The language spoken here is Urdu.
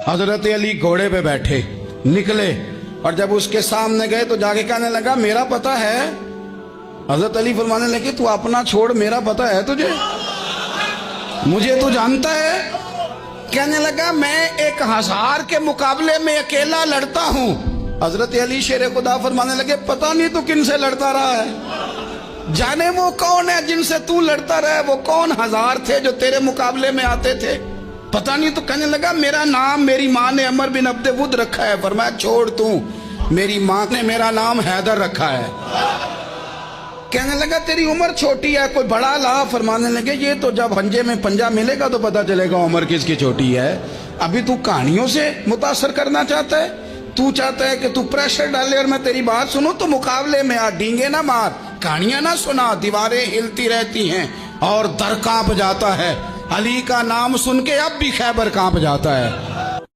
حضرت علی گھوڑے پہ بیٹھے نکلے اور جب اس کے سامنے گئے تو جا کے کہنے لگا میرا پتہ ہے؟ حضرت علی فرمانے لگے تو اپنا چھوڑ، میرا پتہ ہے تجھے؟ مجھے تو جانتا ہے؟ کہنے لگا میں 1000 کے مقابلے میں اکیلا لڑتا ہوں۔ حضرت علی شیر خدا فرمانے لگے پتہ نہیں تو کن سے لڑتا رہا ہے، جانے وہ کون ہے جن سے تو لڑتا رہا ہے، وہ کون 1000 تھے جو تیرے مقابلے میں آتے تھے، پتہ نہیں تو۔ کہنے لگا میرا نام میری ماں نے عمر بن عبد ود رکھا ہے۔ فرمایا چھوڑ تو، میری ماں نے میرا نام حیدر رکھا ہے۔ کہنے لگا تیری عمر چھوٹی ہے، کوئی بڑا لا۔ فرمانے لگے یہ تو جب پنجے میں پنجہ ملے گا تو پتہ چلے گا عمر کس کی چھوٹی ہے، ابھی تو کہانیوں سے متاثر کرنا چاہتا ہے، تو چاہتا ہے کہ تو پریشر ڈالے اور میں تیری بات سنوں، تو مقابلے میں آ، ڈینگے نہ مار، کہانیاں نہ سنا، دیواریں ہلتی رہتی ہیں اور در کانپ جاتا ہے۔ علی کا نام سن کے اب بھی خیبر کانپ جاتا ہے۔